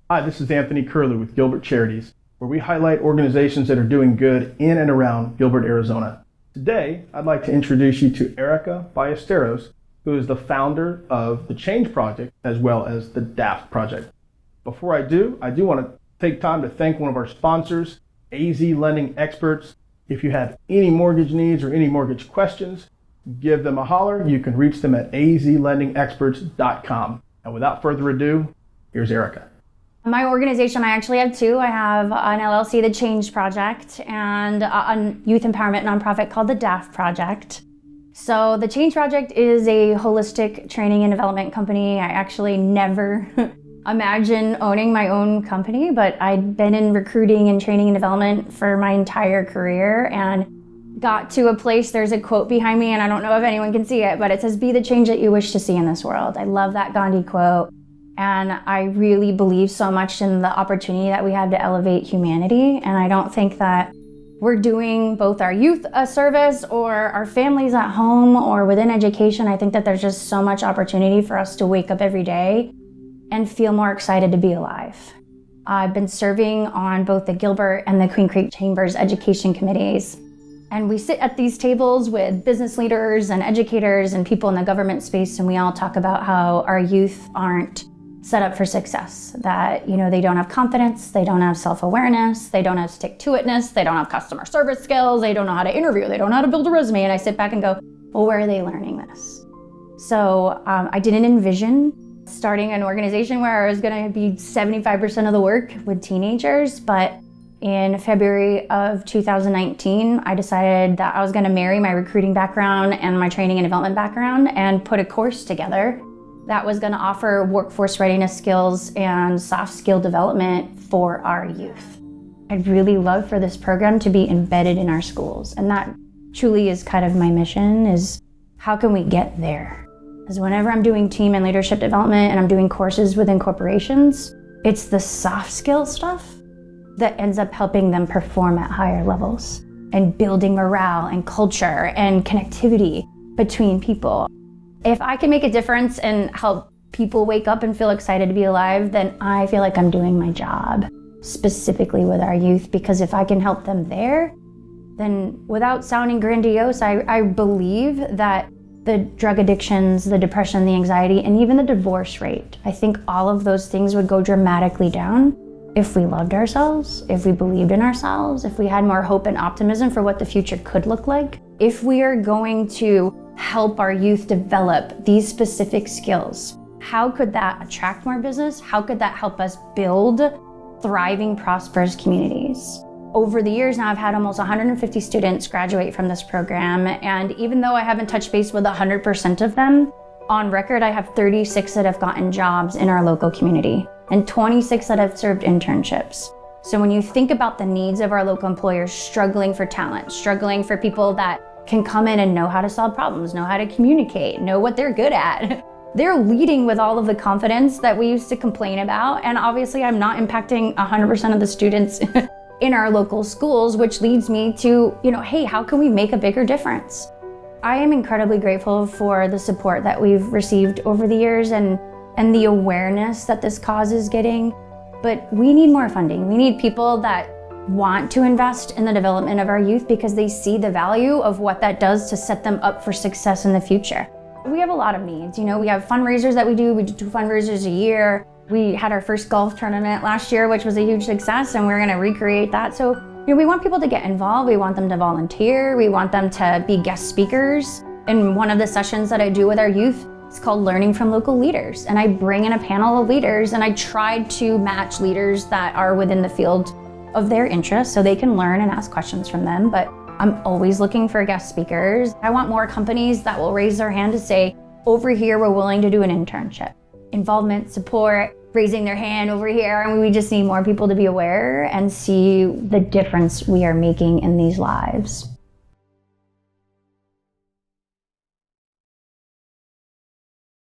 Hi, this is Anthony Curlew with Gilbert Charities, where we highlight organizations that are doing good in and around Gilbert, Arizona. Today, I'd like to introduce you to Erica Ballesteros, who is the founder of the Change Project as well as the DAF project. Before I do want to take time to thank one of our sponsors, AZ Lending Experts. If you have any mortgage needs or any mortgage questions, give them a holler. You can reach them at azlendingexperts.com. And without further ado, here's Erica. My organization, I actually have two. I have an LLC, the Change Project, and a youth empowerment nonprofit called the DAF Project. So the Change Project is a holistic training and development company. I actually never imagined owning my own company, but I'd been in recruiting and training and development for my entire career and got to a place, there's a quote behind me, and I don't know if anyone can see it, but it says, "Be the change that you wish to see in this world." I love that Gandhi quote. And I really believe so much in the opportunity that we have to elevate humanity. And I don't think that we're doing both our youth a service or our families at home or within education. I think that there's just so much opportunity for us to wake up every day and feel more excited to be alive. I've been serving on both the Gilbert and the Queen Creek Chambers education committees. And we sit at these tables with business leaders and educators and people in the government space, and we all talk about how our youth aren't set up for success, that they don't have confidence, they don't have self-awareness, they don't have stick-to-itness, they don't have customer service skills, they don't know how to interview, they don't know how to build a resume. And I sit back and go, well, where are they learning this? So I didn't envision starting an organization where I was going to be 75% of the work with teenagers, but in February of 2019, I decided that I was going to marry my recruiting background and my training and development background and put a course together that was going to offer workforce readiness skills and soft skill development for our youth. I'd really love for this program to be embedded in our schools. And that truly is kind of my mission, is how can we get there? Because whenever I'm doing team and leadership development and I'm doing courses within corporations, it's the soft skill stuff that ends up helping them perform at higher levels and building morale and culture and connectivity between people. If I can make a difference and help people wake up and feel excited to be alive, then I feel like I'm doing my job, specifically with our youth, because if I can help them there, then without sounding grandiose, I believe that the drug addictions, the depression, the anxiety, and even the divorce rate, I think all of those things would go dramatically down if we loved ourselves, if we believed in ourselves, if we had more hope and optimism for what the future could look like. If we are going to help our youth develop these specific skills, how could that attract more business? How could that help us build thriving, prosperous communities? Over the years now, I've had almost 150 students graduate from this program. And even though I haven't touched base with 100% of them, on record, I have 36 that have gotten jobs in our local community and 26 that have served internships. So when you think about the needs of our local employers struggling for talent, struggling for people that can come in and know how to solve problems, know how to communicate, know what they're good at. They're leading with all of the confidence that we used to complain about. And obviously I'm not impacting 100% of the students in our local schools, which leads me to, hey, how can we make a bigger difference? I am incredibly grateful for the support that we've received over the years and the awareness that this cause is getting. But we need more funding. We need people that want to invest in the development of our youth because they see the value of what that does to set them up for success in the future. We have a lot of needs. We have fundraisers that we do 2 fundraisers a year. We had our first golf tournament last year, which was a huge success, and we're going to recreate that. So, we want people to get involved. We want them to volunteer. We want them to be guest speakers. In one of the sessions that I do with our youth, it's called Learning from Local Leaders. And I bring in a panel of leaders and I try to match leaders that are within the field of their interests so they can learn and ask questions from them. But I'm always looking for guest speakers. I want more companies that will raise their hand to say, over here, we're willing to do an internship. Involvement, support, raising their hand over here. And we just need more people to be aware and see the difference we are making in these lives.